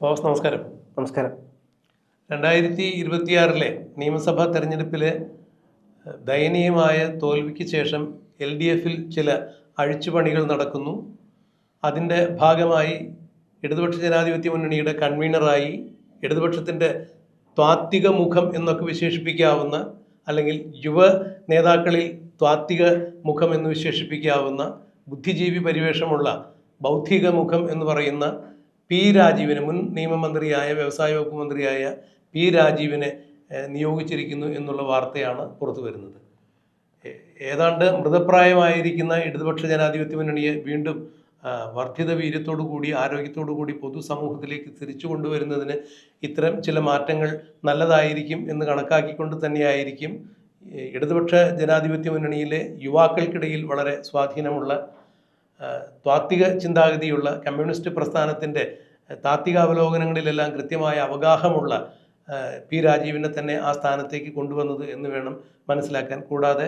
Boss നമസ്കാരം. നമസ്കാരം. 2026 നിയമസഭാ തെരഞ്ഞെടുപ്പിലെ ദയനീയമായ തോൽവിക്ക് ശേഷം LDFിൽ ചില അഴിച്ചുപണികൾ നടക്കുന്നു. അതിൻ്റെ ഭാഗമായി ഇടതുപക്ഷ ജനാധിപത്യ മുന്നണിയുടെ കൺവീനറായി ഇടതുപക്ഷത്തിൻ്റെ ത്വാത്വിക മുഖം എന്നൊക്കെ വിശേഷിപ്പിക്കാവുന്ന, അല്ലെങ്കിൽ യുവ നേതാക്കളിൽ ത്വാത്വിക മുഖം എന്ന് വിശേഷിപ്പിക്കാവുന്ന, ബുദ്ധിജീവി പരിവേഷമുള്ള ബൗദ്ധിക മുഖം എന്ന് പറയുന്ന പി രാജീവിനെ, മുൻ നിയമമന്ത്രിയായ വ്യവസായ വകുപ്പ് മന്ത്രിയായ പി രാജീവിനെ നിയോഗിച്ചിരിക്കുന്നു എന്നുള്ള വാർത്തയാണ് പുറത്തു വരുന്നത്. ഏതാണ്ട് മൃതപ്രായമായിരിക്കുന്ന ഇടതുപക്ഷ ജനാധിപത്യ മുന്നണിയെ വീണ്ടും വർദ്ധിത വീര്യത്തോടു കൂടി, ആരോഗ്യത്തോടു കൂടി പൊതുസമൂഹത്തിലേക്ക് തിരിച്ചു കൊണ്ടുവരുന്നതിന് ഇത്തരം ചില മാറ്റങ്ങൾ നല്ലതായിരിക്കും എന്ന് കണക്കാക്കിക്കൊണ്ട് തന്നെയായിരിക്കും ഇടതുപക്ഷ ജനാധിപത്യ മുന്നണിയിലെ യുവാക്കൾക്കിടയിൽ വളരെ സ്വാധീനമുള്ള, താത്വിക ചിന്താഗതിയുള്ള, കമ്മ്യൂണിസ്റ്റ് പ്രസ്ഥാനത്തിൻ്റെ താത്വികാവലോകനങ്ങളിലെല്ലാം കൃത്യമായ അവഗാഹമുള്ള പി രാജീവിനെ തന്നെ ആ സ്ഥാനത്തേക്ക് കൊണ്ടുവന്നത് എന്ന് വേണം മനസ്സിലാക്കാൻ. കൂടാതെ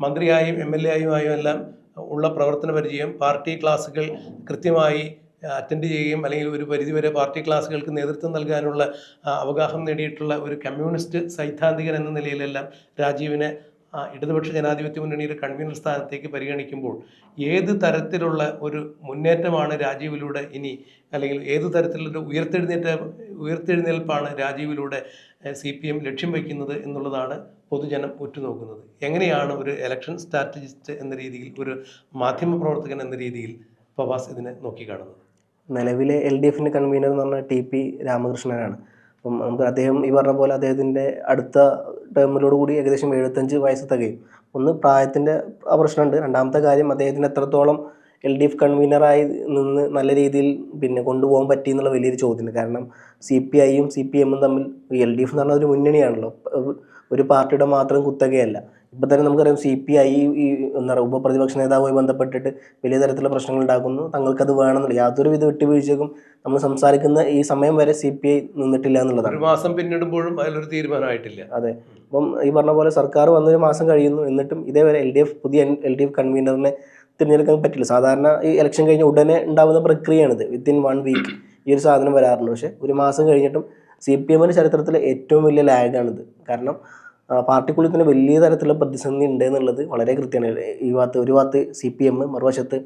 മന്ത്രിയായും MLA ആയും എല്ലാം ഉള്ള പ്രവർത്തന പരിചയം, പാർട്ടി ക്ലാസുകൾ കൃത്യമായി അറ്റൻഡ് ചെയ്യുകയും അല്ലെങ്കിൽ ഒരു പരിധിവരെ പാർട്ടി ക്ലാസുകൾക്ക് നേതൃത്വം നൽകാനുള്ള അവഗാഹം നേടിയിട്ടുള്ള ഒരു കമ്മ്യൂണിസ്റ്റ് സൈദ്ധാന്തികൻ എന്ന നിലയിലെല്ലാം രാജീവിനെ ഇടതുപക്ഷ ജനാധിപത്യ മുന്നണിയുടെ കൺവീനർ സ്ഥാനത്തേക്ക് പരിഗണിക്കുമ്പോൾ ഏത് തരത്തിലുള്ള ഒരു മുന്നേറ്റമാണ് രാജീവിലൂടെ ഇനി, അല്ലെങ്കിൽ ഏത് തരത്തിലുള്ള ഉയർത്തെഴുന്നേൽപ്പാണ് രാജീവിലൂടെ CPM ലക്ഷ്യം വയ്ക്കുന്നത് എന്നുള്ളതാണ് പൊതുജനം ഉറ്റുനോക്കുന്നത്. എങ്ങനെയാണ് ഒരു ഇലക്ഷൻ സ്ട്രാറ്റജിസ്റ്റ് എന്ന രീതിയിൽ, ഒരു മാധ്യമപ്രവർത്തകൻ എന്ന രീതിയിൽ ഫവാസ് ഇതിനെ നോക്കിക്കാണുന്നത്? നിലവിലെ LDFിൻ്റെ കൺവീനർ എന്ന് പറഞ്ഞാൽ TP രാമകൃഷ്ണനാണ്. അപ്പം നമുക്ക് അദ്ദേഹം ഈ പറഞ്ഞ പോലെ അദ്ദേഹത്തിൻ്റെ അടുത്ത ടേമിലോട് കൂടി ഏകദേശം 75 വയസ്സ് തികയും. ഒന്ന്, പ്രായത്തിൻ്റെ പ്രശ്നമുണ്ട്. രണ്ടാമത്തെ കാര്യം, അദ്ദേഹത്തിന് എത്രത്തോളം LDF കൺവീനറായി നിന്ന് നല്ല രീതിയിൽ കൊണ്ടുപോകാൻ പറ്റി എന്നുള്ള വലിയൊരു ചോദ്യമുണ്ട്. കാരണം CPIയും CPMും തമ്മിൽ, LDF എന്ന് പറഞ്ഞാൽ ഒരു മുന്നണിയാണല്ലോ, ഒരു പാർട്ടിയുടെ മാത്രം കുത്തകയല്ല. ഇപ്പം തന്നെ നമുക്കറിയാം CPI ഈ ഉപപ്രതിപക്ഷ നേതാവുമായി ബന്ധപ്പെട്ടിട്ട് വലിയ തരത്തിലുള്ള പ്രശ്നങ്ങൾ ഉണ്ടാക്കുന്നു. തങ്ങൾക്കത് വേണമെന്നില്ല, യാതൊരുവിധ വിട്ടുവീഴ്ചക്കും നമ്മൾ സംസാരിക്കുന്ന ഈ സമയം വരെ CPI നിന്നിട്ടില്ല എന്നുള്ളതാണ്. ഒരു മാസം പിന്നിടുമ്പോഴും അതിലൊരു തീരുമാനമായിട്ടില്ല. അതെ. അപ്പം ഈ പറഞ്ഞ പോലെ സർക്കാർ വന്നൊരു മാസം കഴിയുന്നു, എന്നിട്ടും ഇതേവരെ പുതിയ LDF കൺവീനറിനെ തിരഞ്ഞെടുക്കാൻ പറ്റില്ല. സാധാരണ ഈ ഇലക്ഷൻ കഴിഞ്ഞ ഉടനെ ഉണ്ടാകുന്ന പ്രക്രിയയാണിത്. വിത്തിൻ 1 വീക്ക് ഈ ഒരു സാധനം വരാറുണ്ട്. പക്ഷേ ഒരു മാസം കഴിഞ്ഞിട്ടും CPMൻ്റെ ചരിത്രത്തിലെ ഏറ്റവും വലിയ ലാഗാണിത്. കാരണം പാർട്ടിക്കുള്ളിൽ തന്നെ വലിയ തരത്തിലുള്ള പ്രതിസന്ധി ഉണ്ട് എന്നുള്ളത് വളരെ കൃത്യമാണ്. ഒരു ഭാഗത്ത് CPM, മറുവശത്ത്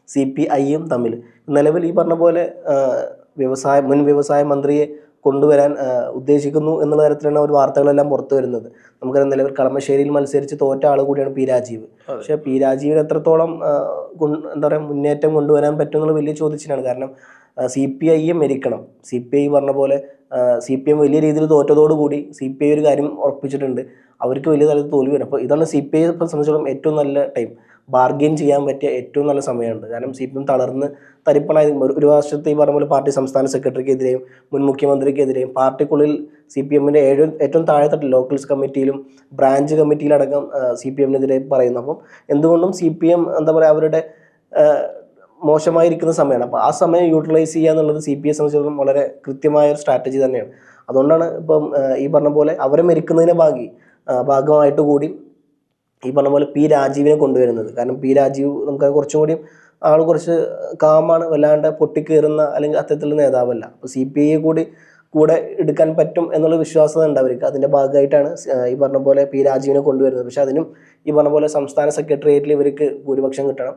CPIയും തമ്മിൽ നിലവിൽ ഈ പറഞ്ഞ പോലെ മുൻ വ്യവസായ മന്ത്രിയെ കൊണ്ടുവരാൻ ഉദ്ദേശിക്കുന്നു എന്നുള്ള തരത്തിലാണ് ഒരു വാർത്തകളെല്ലാം പുറത്തു വരുന്നത്. നമുക്കറിയാം, നിലവിൽ കളമശ്ശേരിയിൽ മത്സരിച്ച് തോറ്റ ആൾ കൂടിയാണ് പി രാജീവ്. പക്ഷേ പി രാജീവിന് എത്രത്തോളം മുന്നേറ്റം കൊണ്ടുവരാൻ പറ്റും എന്നുള്ള വലിയ ചോദ്യത്തിനാണ്. കാരണം CPIയെ മരിക്കണം. CPI പറഞ്ഞ പോലെ CPM വലിയ രീതിയിൽ തോറ്റതോടുകൂടി CPI ഒരു കാര്യം ഉറപ്പിച്ചിട്ടുണ്ട്, അവർക്ക് വലിയ തലത്തിൽ തോൽവി വരും. അപ്പോൾ ഇതാണ് CPIയെ സംബന്ധിച്ചിടത്തോളം ഏറ്റവും നല്ല ടൈം, ബാർഗെയിൻ ചെയ്യാൻ പറ്റിയ ഏറ്റവും നല്ല സമയമുണ്ട്. കാരണം CPM തളർന്ന് തരിപ്പണായി ഒരു വർഷത്തെ ഈ പറഞ്ഞ പോലെ പാർട്ടി സംസ്ഥാന സെക്രട്ടറിക്കെതിരെയും മുൻ മുഖ്യമന്ത്രിക്കെതിരെയും പാർട്ടിക്കുള്ളിൽ CPMൻ്റെ ഏറ്റവും താഴെത്തട്ടിൽ ലോക്കൽസ് കമ്മിറ്റിയിലും ബ്രാഞ്ച് കമ്മിറ്റിയിലടക്കം CPMനെതിരെ പറയുന്നു. അപ്പം എന്തുകൊണ്ടും CPM അവരുടെ മോശമായിരിക്കുന്ന സമയമാണ്. അപ്പോൾ ആ സമയം യൂട്ടിലൈസ് ചെയ്യുക എന്നുള്ളത് CPIയെ സംബന്ധിച്ചിടത്തോളം വളരെ കൃത്യമായ ഒരു സ്ട്രാറ്റജി തന്നെയാണ്. അതുകൊണ്ടാണ് ഇപ്പം ഈ പറഞ്ഞ പോലെ അവരെ മരിക്കുന്നതിനെ ഭാഗമായിട്ട് കൂടി ഈ പറഞ്ഞ പോലെ പി രാജീവിനെ കൊണ്ടുവരുന്നത്. കാരണം പി രാജീവ് നമുക്ക് കുറച്ചും കൂടി കുറച്ച് കാമാണ്, വല്ലാണ്ട് പൊട്ടിക്കേറുന്ന അല്ലെങ്കിൽ അത്തരത്തിലുള്ള നേതാവല്ല. അപ്പോൾ CPIയെ കൂടെ എടുക്കാൻ പറ്റും എന്നുള്ള വിശ്വാസത ഉണ്ട് അവർക്ക്. അതിൻ്റെ ഭാഗമായിട്ടാണ് ഈ പറഞ്ഞ പോലെ പി രാജീവിനെ കൊണ്ടുവരുന്നത്. പക്ഷെ അതിനും ഈ പറഞ്ഞ പോലെ സംസ്ഥാന സെക്രട്ടേറിയറ്റിൽ ഇവർക്ക് ഭൂരിപക്ഷം കിട്ടണം.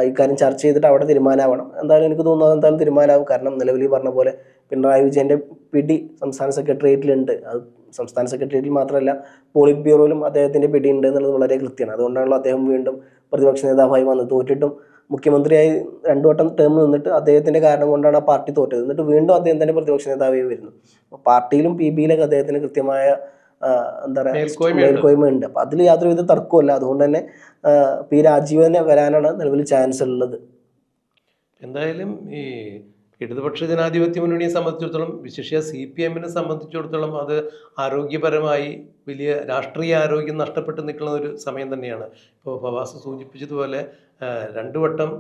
ഇക്കാര്യം ചർച്ച ചെയ്തിട്ട് അവിടെ തീരുമാനമാവണം. എന്തായാലും എനിക്ക് തോന്നുന്നത് എന്തായാലും തീരുമാനമാവും. കാരണം നിലവിൽ പറഞ്ഞ പോലെ പിണറായി വിജയൻ്റെ പിടി സംസ്ഥാന സെക്രട്ടേറിയറ്റിലുണ്ട്. അത് സംസ്ഥാന സെക്രട്ടേറിയറ്റിൽ മാത്രമല്ല, പോളിറ്റ് ബ്യൂറോയിലും അദ്ദേഹത്തിൻ്റെ പിടി ഉണ്ട് എന്നുള്ളത് വളരെ കൃത്യമാണ്. അതുകൊണ്ടാണല്ലോ അദ്ദേഹം വീണ്ടും പ്രതിപക്ഷ നേതാവായി വന്ന് തോറ്റിട്ടും മുഖ്യമന്ത്രിയായി 2 വട്ടം ടേം നിന്നിട്ട് അദ്ദേഹത്തിൻ്റെ കാരണം കൊണ്ടാണ് ആ പാർട്ടി തോറ്റത്. എന്നിട്ട് വീണ്ടും അദ്ദേഹം തന്നെ പ്രതിപക്ഷ നേതാവായി വരുന്നു. അപ്പോൾ പാർട്ടിയിലും PBയിലൊക്കെ അദ്ദേഹത്തിന് കൃത്യമായ മേൽക്കോയ്മയുണ്ട്. അപ്പോൾ അതിൽ യാതൊരുവിധ തർക്കമല്ല. അതുകൊണ്ട് തന്നെ പി രാജീവ് തന്നെ വരാനാണ് നിലവിൽ ചാൻസ് ഉള്ളത്. എന്തായാലും ഈ ഇടതുപക്ഷ ജനാധിപത്യ മുന്നണിയെ സംബന്ധിച്ചിടത്തോളം, വിശേഷിച്ച CPMനെ സംബന്ധിച്ചിടത്തോളം, അത് ആരോഗ്യപരമായി വലിയ രാഷ്ട്രീയ ആരോഗ്യം നഷ്ടപ്പെട്ട് നിൽക്കുന്ന ഒരു സമയം തന്നെയാണ്. ഇപ്പോൾ ഫവാസ് സൂചിപ്പിച്ചതുപോലെ 2 വട്ടം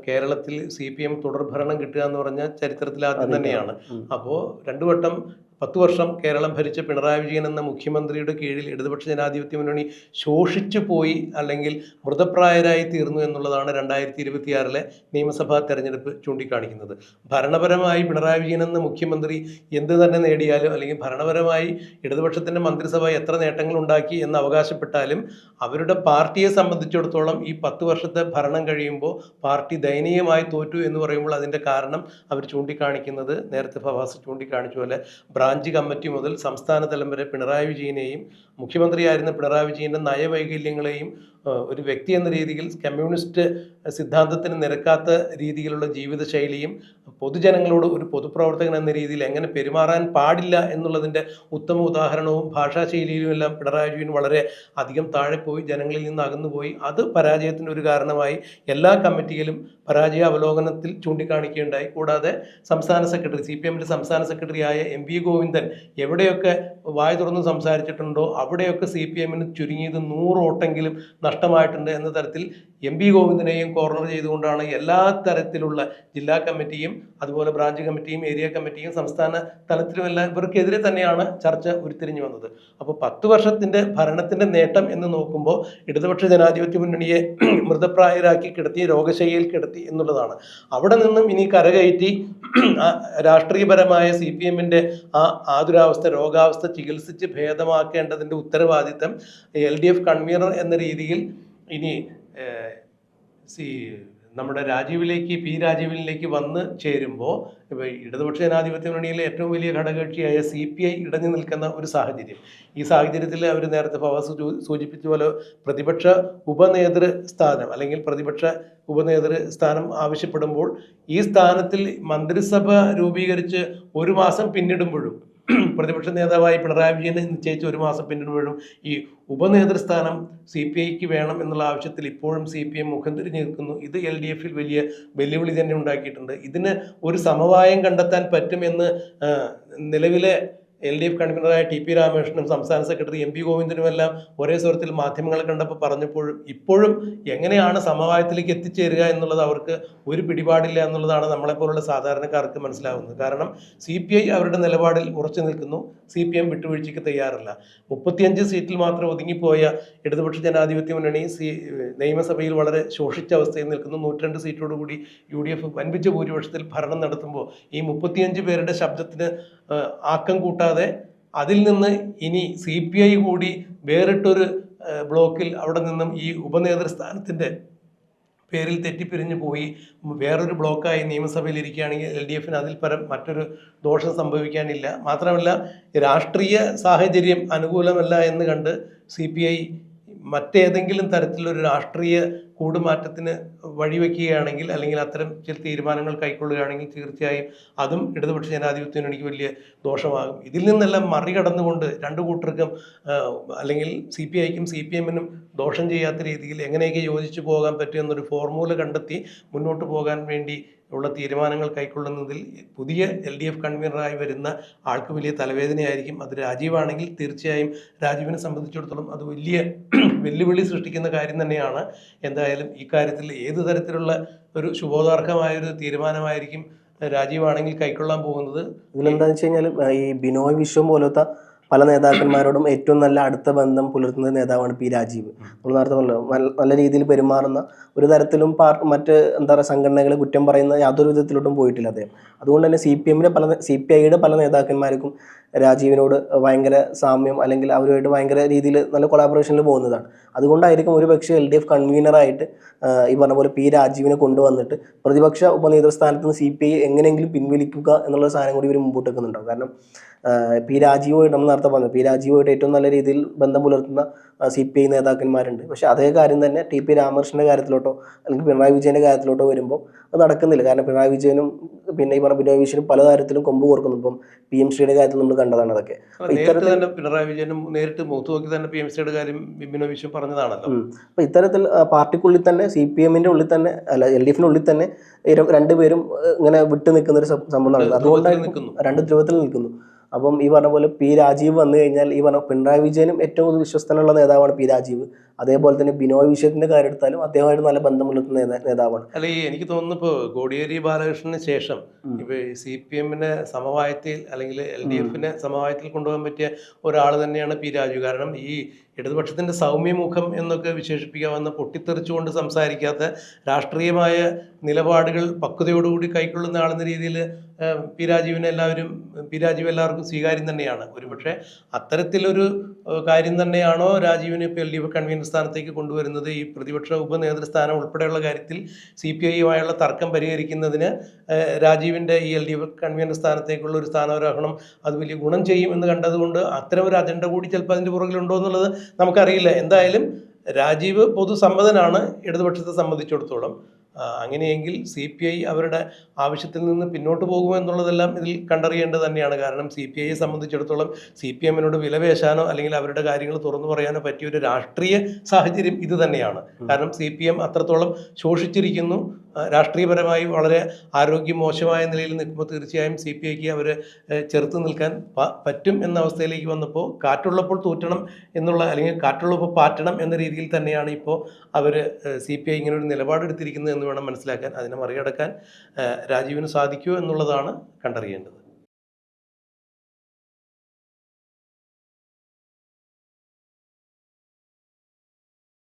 കേരളത്തിൽ CPM തുടർഭരണം കിട്ടുക എന്ന് പറഞ്ഞാൽ ചരിത്രത്തിൽ ആദ്യം തന്നെയാണ്. അപ്പോൾ 2 വട്ടം 10 വർഷം കേരളം ഭരിച്ച പിണറായി വിജയൻ എന്ന മുഖ്യമന്ത്രിയുടെ കീഴിൽ ഇടതുപക്ഷ ജനാധിപത്യ മുന്നണി ശോഷിച്ചു പോയി അല്ലെങ്കിൽ മൃതപ്രായരായി തീർന്നു എന്നുള്ളതാണ് 2026 നിയമസഭാ തെരഞ്ഞെടുപ്പ് ചൂണ്ടിക്കാണിക്കുന്നത്. ഭരണപരമായി പിണറായി വിജയൻ എന്ന മുഖ്യമന്ത്രി എന്ത് തന്നെ നേടിയാലും അല്ലെങ്കിൽ ഭരണപരമായി ഇടതുപക്ഷത്തിൻ്റെ മന്ത്രിസഭ എത്ര നേട്ടങ്ങൾ ഉണ്ടാക്കി എന്ന് അവകാശപ്പെട്ടാലും അവരുടെ പാർട്ടിയെ സംബന്ധിച്ചിടത്തോളം ഈ 10 വർഷത്തെ ഭരണം കഴിയുമ്പോൾ പാർട്ടി ദയനീയമായി തോറ്റു എന്ന് പറയുമ്പോൾ അതിൻ്റെ കാരണം അവർ ചൂണ്ടിക്കാണിക്കുന്നത് നേരത്തെ ഫവാസ് ചൂണ്ടിക്കാണിച്ച പോലെ ബ്രാഞ്ച് കമ്മിറ്റി മുതൽ സംസ്ഥാന തലം വരെ പിണറായി വിജയനെയും മുഖ്യമന്ത്രിയായിരുന്ന പിണറായി വിജയൻ്റെ നയവൈകല്യങ്ങളെയും ഒരു വ്യക്തി എന്ന രീതിയിൽ കമ്മ്യൂണിസ്റ്റ് സിദ്ധാന്തത്തിന് നിരക്കാത്ത രീതിയിലുള്ള ജീവിതശൈലിയും പൊതുജനങ്ങളോട് ഒരു പൊതുപ്രവർത്തകൻ എന്ന രീതിയിൽ എങ്ങനെ പെരുമാറാൻ പാടില്ല എന്നുള്ളതിൻ്റെ ഉത്തമ ഉദാഹരണവും ഭാഷാശൈലിയിലുമെല്ലാം പിണറായി വിജയൻ വളരെ അധികം താഴെ പോയി ജനങ്ങളിൽ നിന്ന് അകന്നുപോയി. അത് പരാജയത്തിൻ്റെ ഒരു കാരണമായി എല്ലാ കമ്മിറ്റിയിലും പരാജയ അവലോകനത്തിൽ ചൂണ്ടിക്കാണിക്കുകയുണ്ടായി. കൂടാതെ സംസ്ഥാന സെക്രട്ടറി CPMൻ്റെ സംസ്ഥാന സെക്രട്ടറിയായ MV ഗോവിന്ദൻ എവിടെയൊക്കെ വായ തുറന്ന് സംസാരിച്ചിട്ടുണ്ടോ അവിടെയൊക്കെ CPMന് ചുരുങ്ങിയത് 100 വോട്ടെങ്കിലും നഷ്ടമായിട്ടുണ്ട് എന്ന തരത്തിൽ MV ഗോവിന്ദനെയും കോർണർ ചെയ്തുകൊണ്ടാണ് എല്ലാ തരത്തിലുള്ള ജില്ലാ കമ്മിറ്റിയും അതുപോലെ ബ്രാഞ്ച് കമ്മിറ്റിയും ഏരിയ കമ്മിറ്റിയും സംസ്ഥാന തലത്തിലുമെല്ലാം ഇവർക്കെതിരെ തന്നെയാണ് ചർച്ച ഉരുത്തിരിഞ്ഞു വന്നത്. അപ്പോൾ 10 വർഷത്തിൻ്റെ ഭരണത്തിൻ്റെ നേട്ടം എന്ന് നോക്കുമ്പോൾ ഇടതുപക്ഷ ജനാധിപത്യ മുന്നണിയെ മൃതപ്രായരാക്കി കിടത്തി രോഗശയ്യയിൽ കിടത്തി എന്നുള്ളതാണ്. അവിടെ നിന്നും ഇനി കരകയറ്റി രാഷ്ട്രീയപരമായ CPMൻ്റെ ആ ആതുരാവസ്ഥ രോഗാവസ്ഥ ചികിത്സിച്ച് ഭേദമാക്കേണ്ടതിൻ്റെ ഉത്തരവാദിത്തം LDF കൺവീനർ എന്ന രീതിയിൽ ഇനി നമ്മുടെ P. രാജീവിലേക്ക് വന്ന് ചേരുമ്പോൾ ഇപ്പോൾ ഇടതുപക്ഷ ജനാധിപത്യ മുന്നണിയിലെ ഏറ്റവും വലിയ ഘടകകക്ഷിയായ CPI ഇടഞ്ഞു നിൽക്കുന്ന ഒരു സാഹചര്യം. ഈ സാഹചര്യത്തിൽ അവർ നേരത്തെ ഫവാസ് സൂചിപ്പിച്ച പോലെ പ്രതിപക്ഷ ഉപനേതൃസ്ഥാനം അല്ലെങ്കിൽ പ്രതിപക്ഷ ഉപനേതൃസ്ഥാനം ആവശ്യപ്പെടുമ്പോൾ ഈ സ്ഥാനത്തിൽ മന്ത്രിസഭ രൂപീകരിച്ച് 1 മാസം പിന്നിടുമ്പോഴും പ്രതിപക്ഷ നേതാവായി പിണറായി വിജയനെ നിശ്ചയിച്ച് 1 മാസം പിന്നിടുമ്പോഴും ഈ ഉപനേതൃസ്ഥാനം CPIക്ക് വേണം എന്നുള്ള ആവശ്യത്തിൽ ഇപ്പോഴും CPM മുഖം തിരിഞ്ഞു നിൽക്കുന്നു. ഇത് LDFൽ വലിയ വെല്ലുവിളി തന്നെ ഉണ്ടാക്കിയിട്ടുണ്ട്. ഇതിന് ഒരു സമവായം കണ്ടെത്താൻ പറ്റുമെന്ന് നിലവിലെ LDF കൺവീനറായ TP രാമകൃഷ്ണനും സംസ്ഥാന സെക്രട്ടറി MV ഗോവിന്ദനുമെല്ലാം ഒരേ സ്വരത്തിൽ മാധ്യമങ്ങളെ കണ്ടപ്പോൾ പറഞ്ഞപ്പോഴും ഇപ്പോഴും എങ്ങനെയാണ് സമവായത്തിലേക്ക് എത്തിച്ചേരുക എന്നുള്ളത് അവർക്ക് ഒരു പിടിപാടില്ല എന്നുള്ളതാണ് നമ്മളെപ്പോലുള്ള സാധാരണക്കാർക്ക് മനസ്സിലാവുന്നത്. കാരണം CPI അവരുടെ നിലപാടിൽ ഉറച്ചു നിൽക്കുന്നു, CPM വിട്ടുവീഴ്ചയ്ക്ക് തയ്യാറല്ല. 35 സീറ്റിൽ മാത്രം ഒതുങ്ങിപ്പോയ ഇടതുപക്ഷ ജനാധിപത്യ മുന്നണി നിയമസഭയിൽ വളരെ ശോഷിച്ച അവസ്ഥയിൽ നിൽക്കുന്നു. 102 സീറ്റോടുകൂടി UDF വൻപിച്ച ഭൂരിപക്ഷത്തിൽ ഭരണം നടത്തുമ്പോൾ ഈ 35 പേരുടെ ശബ്ദത്തിന് ആക്കം കൂട്ടാതെ അതിൽ നിന്ന് ഇനി CPI കൂടി വേറിട്ടൊരു ബ്ലോക്കിൽ അവിടെ നിന്നും ഈ ഉപനേതൃസ്ഥാനത്തിൻ്റെ പേരിൽ തെറ്റിപ്പിരിഞ്ഞു പോയി വേറൊരു ബ്ലോക്കായി നിയമസഭയിൽ ഇരിക്കുകയാണെങ്കിൽ LDFന് അതിൽ പരം മറ്റൊരു ദോഷം സംഭവിക്കാനില്ല. മാത്രമല്ല രാഷ്ട്രീയ സാഹചര്യം അനുകൂലമല്ല എന്ന് കണ്ട് CPI മറ്റേതെങ്കിലും തരത്തിലൊരു രാഷ്ട്രീയ കൂടുമാറ്റത്തിന് വഴിവെക്കുകയാണെങ്കിൽ അല്ലെങ്കിൽ അത്തരം ചില തീരുമാനങ്ങൾ കൈക്കൊള്ളുകയാണെങ്കിൽ തീർച്ചയായും അതും ഇടതുപക്ഷ ജനാധിപത്യ മുന്നണിക്ക് വലിയ ദോഷമാകും. ഇതിൽ നിന്നെല്ലാം മറികടന്നുകൊണ്ട് രണ്ടു കൂട്ടർക്കും അല്ലെങ്കിൽ CPIക്കും CPMനും ദോഷം ചെയ്യാത്ത രീതിയിൽ എങ്ങനെയൊക്കെ യോജിച്ചു പോകാൻ പറ്റുമെന്നൊരു ഫോർമുല കണ്ടെത്തി മുന്നോട്ട് പോകാൻ വേണ്ടി ഉള്ള തീരുമാനങ്ങൾ കൈക്കൊള്ളുന്നതിൽ പുതിയ LDF കൺവീനറായി വരുന്ന ആൾക്ക് വലിയ തലവേദനയായിരിക്കും. അത് രാജീവാണെങ്കിൽ തീർച്ചയായും രാജീവിനെ സംബന്ധിച്ചിടത്തോളം അത് വലിയ വെല്ലുവിളി സൃഷ്ടിക്കുന്ന കാര്യം തന്നെയാണ്. എന്തായാലും ഈ കാര്യത്തിൽ ഏത് തരത്തിലുള്ള ഒരു ശുഭോദാർഹമായൊരു തീരുമാനമായിരിക്കും രാജീവാണെങ്കിൽ കൈക്കൊള്ളാൻ പോകുന്നത്. ഇതിലെന്താണെന്ന് വെച്ച് കഴിഞ്ഞാൽ ഈ ബിനോയ് വിശ്വം പോലത്തെ പല നേതാക്കന്മാരോടും ഏറ്റവും നല്ല അടുത്ത ബന്ധം പുലർത്തുന്ന നേതാവാണ് P. രാജീവ്. നമ്മൾ നേരത്തെ പറഞ്ഞല്ലോ, നല്ല രീതിയിൽ പെരുമാറുന്ന ഒരു തരത്തിലും മറ്റ് എന്താ പറയുക സംഘടനകളെ കുറ്റം പറയുന്ന യാതൊരു വിധത്തിലോട്ടും പോയിട്ടില്ല അദ്ദേഹം. അതുകൊണ്ട് തന്നെ CPIയുടെ പല നേതാക്കന്മാർക്കും രാജീവിനോട് ഭയങ്കര സാമ്യം അല്ലെങ്കിൽ അവരുമായിട്ട് ഭയങ്കര രീതിയിൽ നല്ല കൊളാബറേഷനിൽ പോകുന്നതാണ്. അതുകൊണ്ടായിരിക്കും ഒരു പക്ഷേ LDF കൺവീനറായിട്ട് ഈ പറഞ്ഞ പോലെ P. രാജീവിനെ കൊണ്ടുവന്നിട്ട് പ്രതിപക്ഷ ഉപനേതൃസ്ഥാനത്ത് നിന്ന് CPI എങ്ങനെയെങ്കിലും പിൻവലിക്കുക എന്നുള്ള സാധനം കൂടി ഇവർ മുമ്പോട്ട് വെക്കുന്നുണ്ടാവും. കാരണം P. രാജീവുമായിട്ട് നമ്മൾ നേരത്തെ പറഞ്ഞു, P. രാജീവുമായിട്ട് ഏറ്റവും നല്ല രീതിയിൽ ബന്ധം പുലർത്തുന്ന CPI നേതാക്കന്മാരുണ്ട്. പക്ഷേ അതേ കാര്യം തന്നെ TP രാമകൃഷ്ണൻ്റെ കാര്യത്തിലോട്ടോ അല്ലെങ്കിൽ പിണറായി വിജയൻ്റെ കാര്യത്തിലോട്ടോ വരുമ്പോൾ അത് നടക്കുന്നില്ല. കാരണം പിണറായി വിജയനും പിന്നെ ഈ പറഞ്ഞ ബിനോയ് വിശ്വനും പലതരത്തിലും കൊമ്പ് കോർക്കുന്നു. ഇപ്പം PMCയുടെ കാര്യത്തിൽ നമ്മൾ കണ്ടതാണ് അതൊക്കെ. ഇത്തരത്തിൽ പിണറായി വിജയനും നേരിട്ട് മുഖത്ത് നോക്കി തന്നെ PMCയുടെ കാര്യം ബിനോയ് വിശ്വം പറഞ്ഞതാണല്ലോ. അപ്പോൾ ഇത്തരത്തിൽ പാർട്ടിക്കുള്ളിൽ തന്നെ CPMൻ്റെ ഉള്ളിൽ തന്നെ അല്ല LDFിൻ്റെ ഉള്ളിൽ തന്നെ രണ്ടുപേരും ഇങ്ങനെ വിട്ടു നിൽക്കുന്ന ഒരു സംഭവം നടക്കുന്നത്. അതുകൊണ്ടാണ് രണ്ട് ധ്രുവത്തിൽ നിൽക്കുന്നു. അപ്പം ഈ പറഞ്ഞ പോലെ പി രാജീവ് വന്നു കഴിഞ്ഞാൽ ഈ പറഞ്ഞ പിണറായി വിജയനും ഏറ്റവും കൂടുതൽ വിശ്വസ്തനുള്ള നേതാവാണ് പി രാജീവ്. അതേപോലെ തന്നെ ബിനോയ് വിശ്വത്തിന്റെ കാര്യം എടുത്താലും അദ്ദേഹമായിട്ട് നല്ല ബന്ധം പുലർത്തുന്ന നേതാവാണ്. അല്ല, എനിക്ക് തോന്നുന്നു ഇപ്പോൾ കോടിയേരി ബാലകൃഷ്ണന് ശേഷം ഇപ്പോൾ CPM-നെ സമവായത്തിൽ അല്ലെങ്കിൽ LDF-നെ സമവായത്തിൽ കൊണ്ടുപോകാൻ പറ്റിയ ഒരാൾ തന്നെയാണ് പി രാജു. കാരണം ഈ ഇടതുപക്ഷത്തിന്റെ സൗമ്യമുഖം എന്നൊക്കെ വിശേഷിപ്പിക്കാവുന്ന പൊട്ടിത്തെറിച്ചുകൊണ്ട് സംസാരിക്കാത്ത രാഷ്ട്രീയമായ നിലപാടുകൾ പക്വതയോടുകൂടി കൈക്കൊള്ളുന്ന ആളെന്ന രീതിയിൽ പി രാജീവ് എല്ലാവർക്കും സ്വീകാര്യം തന്നെയാണ്. ഒരുപക്ഷെ അത്തരത്തിലൊരു കാര്യം തന്നെയാണോ രാജീവിനെ ഇപ്പോൾ LDF കൺവീനർ സ്ഥാനത്തേക്ക് കൊണ്ടുവരുന്നത്. ഈ പ്രതിപക്ഷ ഉപനേതൃസ്ഥാനം ഉൾപ്പെടെയുള്ള കാര്യത്തിൽ CPI-യുമായുള്ള തർക്കം പരിഹരിക്കുന്നതിന് രാജീവിൻ്റെ ഈ LDF കൺവീനർ സ്ഥാനത്തേക്കുള്ള ഒരു സ്ഥാനാരോഹണം അത് വലിയ ഗുണം ചെയ്യും എന്ന് കണ്ടതുകൊണ്ട് അത്തരം ഒരു അജണ്ട കൂടി ചിലപ്പോൾ അതിൻ്റെ പുറകിലുണ്ടോ എന്നുള്ളത് നമുക്കറിയില്ല. എന്തായാലും രാജീവ് പൊതുസമ്മതനാണ് ഇടതുപക്ഷത്തെ സംബന്ധിച്ചിടത്തോളം. അങ്ങനെയെങ്കിൽ CPI അവരുടെ ആവശ്യത്തിൽ നിന്ന് പിന്നോട്ട് പോകുമോ എന്നുള്ളതെല്ലാം ഇതിൽ കണ്ടറിയേണ്ടത് തന്നെയാണ്. കാരണം CPI-യെ സംബന്ധിച്ചിടത്തോളം CPM-നോട് വിലപേശാനോ അല്ലെങ്കിൽ അവരുടെ കാര്യങ്ങൾ തുറന്നു പറയാനോ പറ്റിയ ഒരു രാഷ്ട്രീയ സാഹചര്യം ഇത് തന്നെയാണ്. കാരണം CPM അത്രത്തോളം ശോഷിച്ചിരിക്കുന്നു. രാഷ്ട്രീയപരമായി വളരെ ആരോഗ്യം മോശമായ നിലയിൽ നിൽക്കുമ്പോൾ തീർച്ചയായും CPI-ക്ക് അവർ ചെറുത്ത് നിൽക്കാൻ പറ്റും എന്ന അവസ്ഥയിലേക്ക് വന്നപ്പോൾ കാറ്റുള്ളപ്പോൾ തൂറ്റണം എന്നുള്ള അല്ലെങ്കിൽ കാറ്റുള്ളപ്പോൾ പാറ്റണം എന്ന രീതിയിൽ തന്നെയാണ് ഇപ്പോൾ അവർ CPI ഇങ്ങനെ ഒരു നിലപാടെടുത്തിരിക്കുന്നത് എന്ന് വേണം മനസ്സിലാക്കാൻ. അതിനെ മറികടക്കാൻ രാജീവിന് സാധിക്കുമോ എന്നുള്ളതാണ് കണ്ടറിയേണ്ടത്.